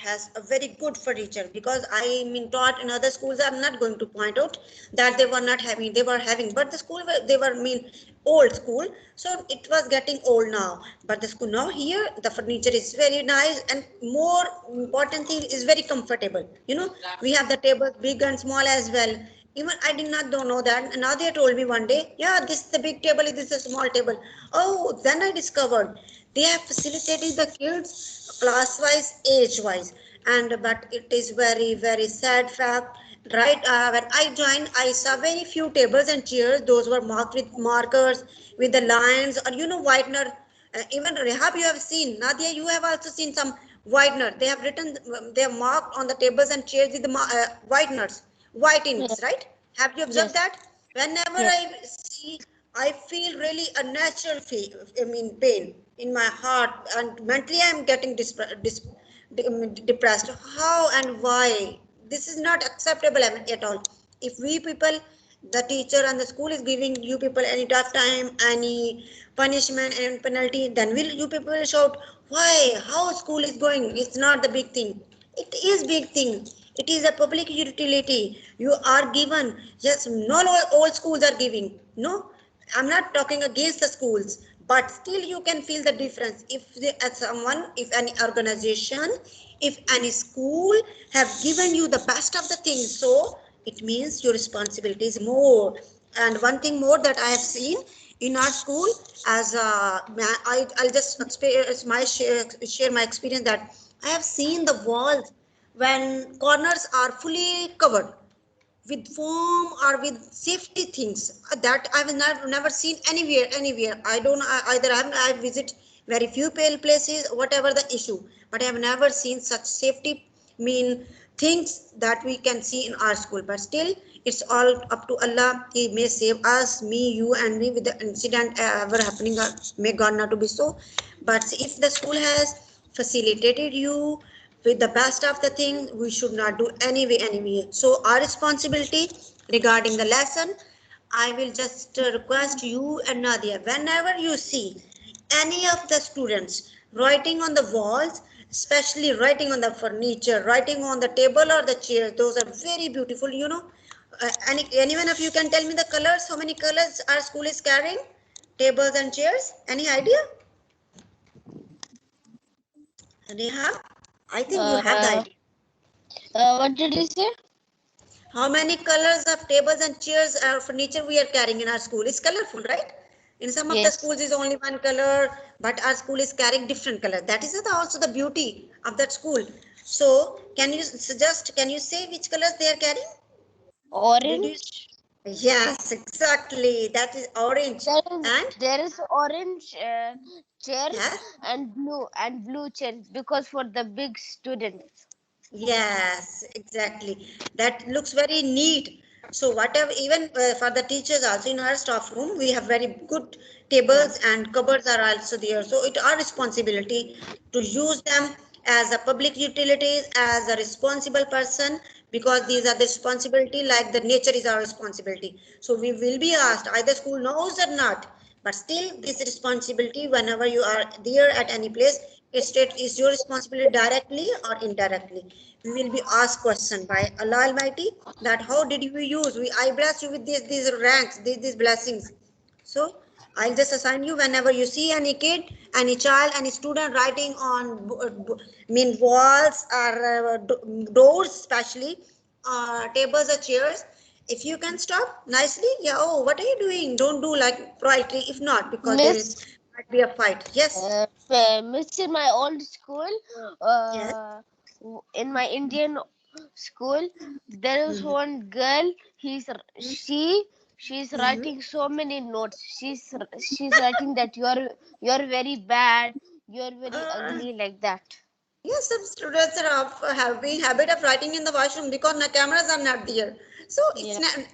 has a very good furniture, because I mean taught in other schools. I'm not going to point out that they were not having, they were having, but the school they were mean old school, so it was getting old now. But the school now here, the furniture is very nice, and more important thing is very comfortable. You know, we have the tables big and small as well. Even I did not don't know that. And now they told me one day, yeah, this is the big table, this is a small table. Oh, then I discovered they have facilitated the kids class wise, age wise. And but it is very sad fact. Right, when I joined, I saw very few tables and chairs. Those were marked with markers, with the lines, or you know, whitener. Even Rehab, you have seen. Nadia, you have also seen some whitener. They have written, they have marked on the tables and chairs with the whiteners, white inks, Yes. right? Have you observed Yes. that? Whenever Yes. I see, I feel really a natural feel, I mean, pain in my heart, and mentally I am getting depressed. How and why? This is not acceptable at all. If we people, the teacher and the school is giving you people any tough time, any punishment and penalty, then will you people shout, why? How school is going? It's not the big thing. It is big thing. It is a public utility. You are given. Yes, not all schools are giving. No, I'm not talking against the schools, but still you can feel the difference. If someone, if any organization, if any school have given you the best of the things, so it means your responsibility is more. And one thing more that I have seen in our school, as I'll just share my experience, that I have seen the walls when corners are fully covered with foam or with safety things, that I've never seen anywhere. I don't, either I visit very few places, whatever the issue, but I have never seen such safety mean things that we can see in our school. But still, it's all up to Allah. He may save us, me, you, and me with the incident ever happening. May God not to be so. But if the school has facilitated you with the best of the thing, we should not do anyway. So our responsibility regarding the lesson, I will just request you and Nadia, whenever you see any of the students writing on the walls, especially writing on the furniture, writing on the table or the chair, those are very beautiful, you know. Anyone of you can tell me the colors, how many colors our school is carrying, tables and chairs, any idea? Neha, I think you have the Uh, idea. what did you say? How many colors of tables and chairs or furniture we are carrying in our school? It's colorful, right? In some of the Yes. schools is only one color, but our school is carrying different color. That is also the beauty of that school. So can you suggest, can you say which colors they are carrying? Did you? Orange. Yes, exactly. That is orange. And There is orange chairs yes, and blue chairs because for the big students. yes, exactly. That looks very neat. So whatever, even for the teachers also in our staff room, we have very good tables Yes. and cupboards are also there. So it our responsibility to use them as a public utilities, as a responsible person, because these are the responsibility, like the nature is our responsibility. So we will be asked, either school knows or not, but still this responsibility, whenever you are there at any place, it is your responsibility directly or indirectly. We will be asked question by Allah Almighty, that how did you use, I bless you with these ranks, these blessings. So I'll just assign you, whenever you see any kid, any child, any student writing on mean walls or doors, especially tables or chairs, if you can stop nicely, yeah, oh, what are you doing? Don't do like propriety. If not, because there is Miss, might be a fight. Yes, Miss in my old school, yes. in my Indian school, there is Mm-hmm. one girl. She's Mm-hmm. writing so many notes. She's writing that you're very bad. You're very Uh, ugly like that. Yes, some students are having habit of writing in the washroom because the cameras are not there. So it's Yeah.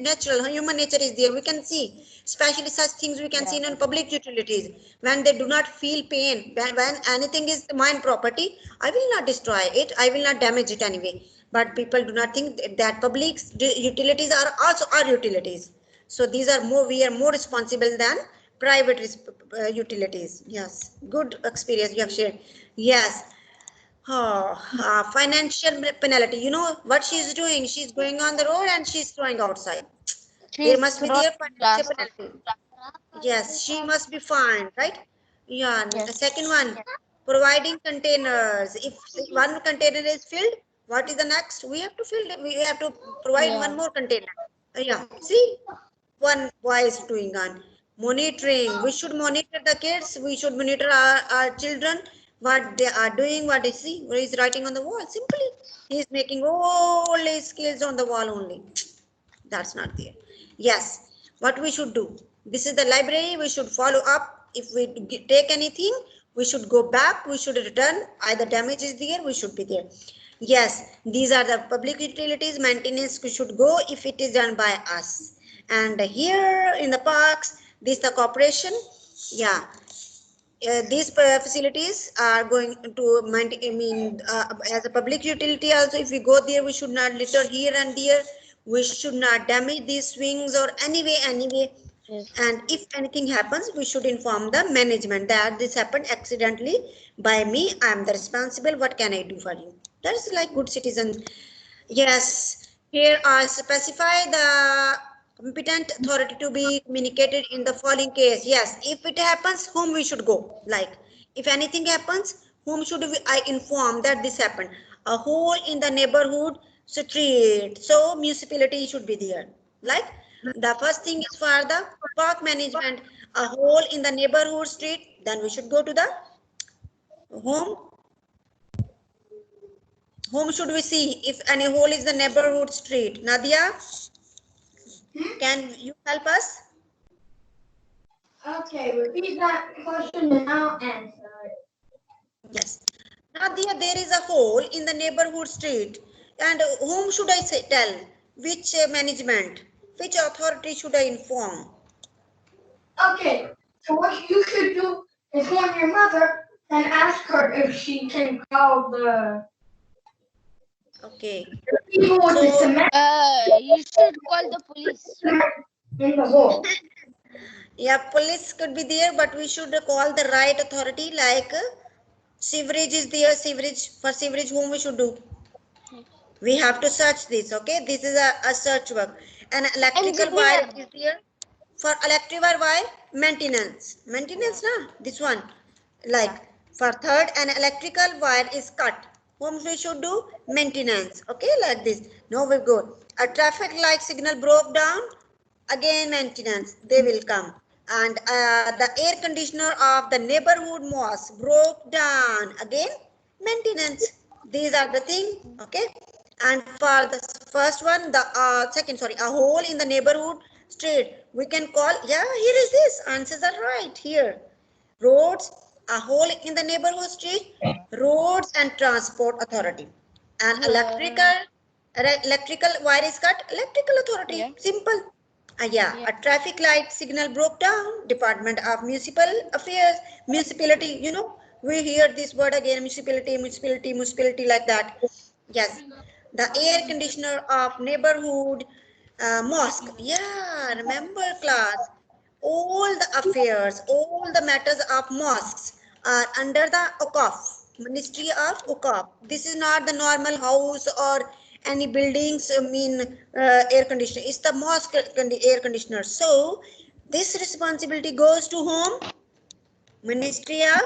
natural. Human nature is there. We can see, especially such things we can see Yeah. in public utilities when they do not feel pain. When anything is mine property, I will not destroy it. I will not damage it anyway. But people do not think that public utilities are also our utilities. So these are more. We are more responsible than private utilities. Yes, good experience you have shared. Yes. Financial penalty. You know what she's doing? She's going on the road and she's throwing outside. There She's must be throwing there financial glass. penalty. Yes, she must be fined, right? Yeah. The Yes. second one, providing containers. If one container is filled, what is the next? We have to fill it. We have to provide Yeah. one more container. Yeah. See, one boy is doing on monitoring. We should monitor the kids. We should monitor our children, what they are doing, what is see, what is writing on the wall. Simply, he is making all his skills on the wall only. That's not there. Yes, what we should do, this is the library, we should follow up. If we take anything, we should go back, we should return. Either damage is there, we should be there. Yes, these are the public utilities. Maintenance we should go if it is done by us. And here in the parks, this the corporation. Yeah, these facilities are going to maintain, as a public utility also. If we go there, we should not litter here and there. We should not damage these swings or anyway. Yes. And if anything happens, we should inform the management that this happened accidentally by me. I am the responsible. What can I do for you? That's like good citizen. Yes, here I specify the competent authority to be communicated in the following case. Yes, if it happens, whom we should go? Like, if anything happens, whom should I inform that this happened? A hole in the neighborhood street. So municipality should be there. Like, the first thing is for the park management. A hole in the neighborhood street. Then we should go to the home. Whom should we see if any hole is the neighborhood street? Nadia, can you help us? Okay, repeat that question and I'll answer it. Yes. Nadia, there is a hole in the neighborhood street. And whom should I say, tell? Which management? Which authority should I inform? Okay, so what you should do is inform your mother and ask her if she can call the Okay. people with the So, cement You should call the police. in the hole. yeah, police could be there, but we should call the right authority. Like sewerage is there, sewerage. For sewerage, whom we should do? We have to search this. Okay, this is a search work. An electrical wire Engineer. is there. For electrical wire, maintenance na, this one. Like for third, an electrical wire is cut, whom we should do? Maintenance. Okay, like this. Now we go. A traffic light signal broke down, again maintenance, they will come. And the air conditioner of the neighborhood mosque broke down, again maintenance. These are the thing. Okay, and for the first one, the second, sorry, a hole in the neighborhood street, we can call. Yeah, here is this, answers are right here. Roads, a hole in the neighborhood street, roads and transport authority. And electrical wire is cut, electrical authority. Yeah. Simple. Yeah, Yeah. a traffic light signal broke down, Department of Municipal Affairs, municipality. You know, we hear this word again, municipality, like that. Yes, the air conditioner of neighborhood mosque. Yeah, remember class. All the affairs, all the matters of mosques are under the Awqaf, Ministry of Awqaf. This is not the normal house or any buildings, air conditioner. It's the mosque air conditioner. So this responsibility goes to whom? Ministry of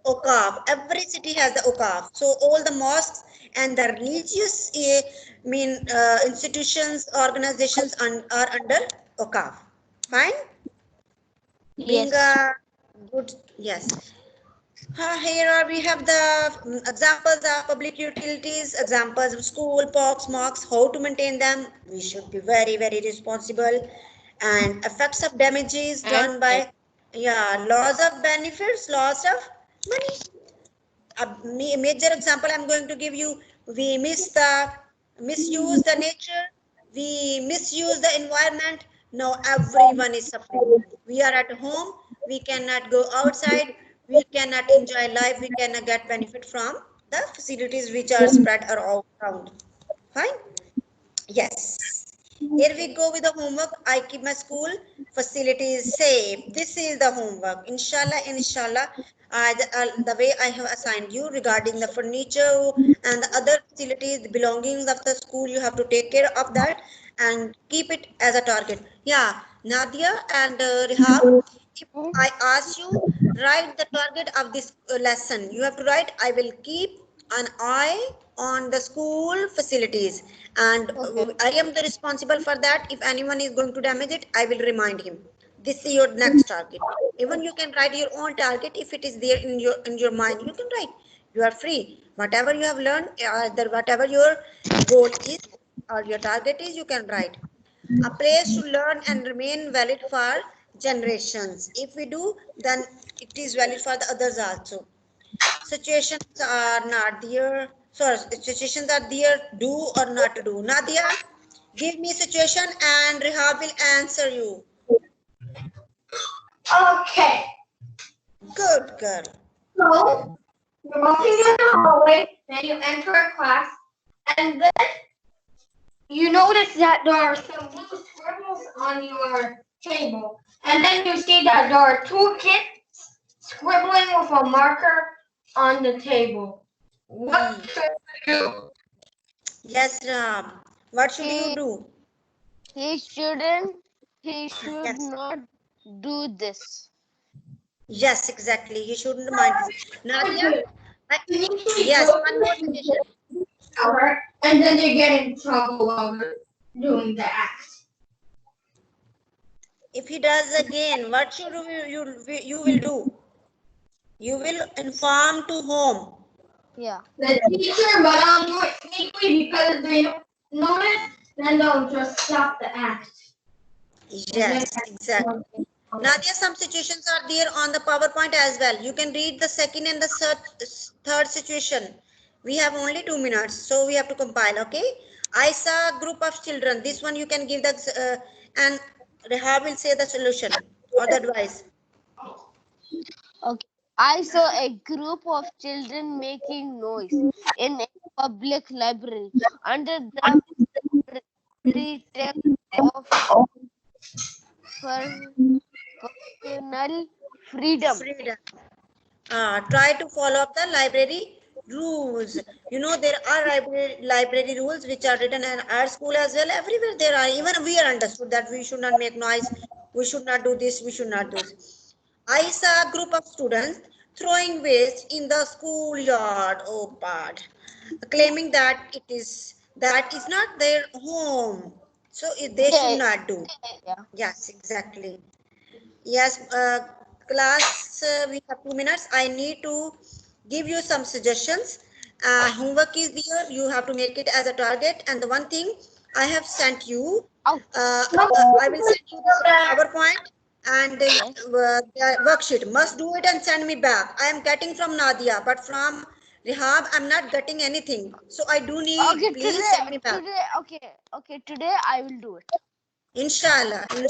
Awqaf. Every city has the Awqaf. So all the mosques and the religious institutions, organizations are under Awqaf. Fine? Being Yes. a good, yes. Here we have the examples of public utilities, examples of school, parks, mosques, how to maintain them. We should be very responsible. And effects of damages And done by, yeah, loss of benefits, loss of money. A major example I'm going to give you. We misuse the nature, we misuse the environment. Now everyone is suffering. We are at home, we cannot go outside, we cannot enjoy life, we cannot get benefit from the facilities which are spread around. Fine. Yes. Here we go with the homework. I keep my school facilities safe. This is the homework. Inshallah, The way I have assigned you regarding the furniture and the other facilities, the belongings of the school, you have to take care of that and keep it as a target. Yeah, Nadia and Rihab, if I ask you, write the target of this lesson. You have to write, I will keep an eye on the school facilities, and Okay. I am the responsible for that. If anyone is going to damage it, I will remind him. This is your next target. Even you can write your own target if it is there in your mind. You can write. You are free. Whatever you have learned, whatever your goal is or your target is, you can write. A place to learn and remain valid for generations. If we do, then it is valid for the others also. Situations are not there. Sorry, situations are there. Do or not to do. Nadia, give me situation and Rihab will answer you. Okay. Good girl. So you're walking Yes. in the hallway, then you enter a class, and then you notice that there are some blue scribbles on your table. And then you see that there are two kids scribbling with a marker on the table. What should you do? Yes, Ram. What should you He do? he shouldn't. He should Yes. not do this. Yes, exactly. You shouldn't mind this. Nadia, I, You usually yes, go one to more the suggestion. shower, and then you get in trouble while you're doing the act. If he does again, what should you will do? You will inform to home. Yeah. The teacher, but I'll do it sneakily because they don't notice, then they'll just stop the act. And then Yes, exactly. Nadia, some situations are there on the PowerPoint as well. You can read the second and the third situation. We have only 2 minutes, so we have to compile, okay? I saw a group of children. This one you can give the, and Reha will say the solution or the advice. Okay. I saw a group of children making noise in a public library under the pretext of per- personal freedom. Freedom. Try to follow up the library rules. You know, there are library rules which are written in our school as well. Everywhere there are. Even we are understood that we should not make noise. We should not do this. We should not do this. I saw a group of students throwing waste in the schoolyard. Oh, bad. Claiming that is not their home. So they should Yeah. not do. Yeah. Yes, exactly. Yes, class, we have 2 minutes. I need to give you some suggestions. Homework is there. You have to make it as a target. And the one thing I have sent you, Oh, I will send you the PowerPoint and yes. the worksheet. Must do it and send me back. I am getting from Nadia, but from Rihab, I'm not getting anything. So I do need, Okay, please send me back. today, okay, today I will do it. Inshallah, inshallah.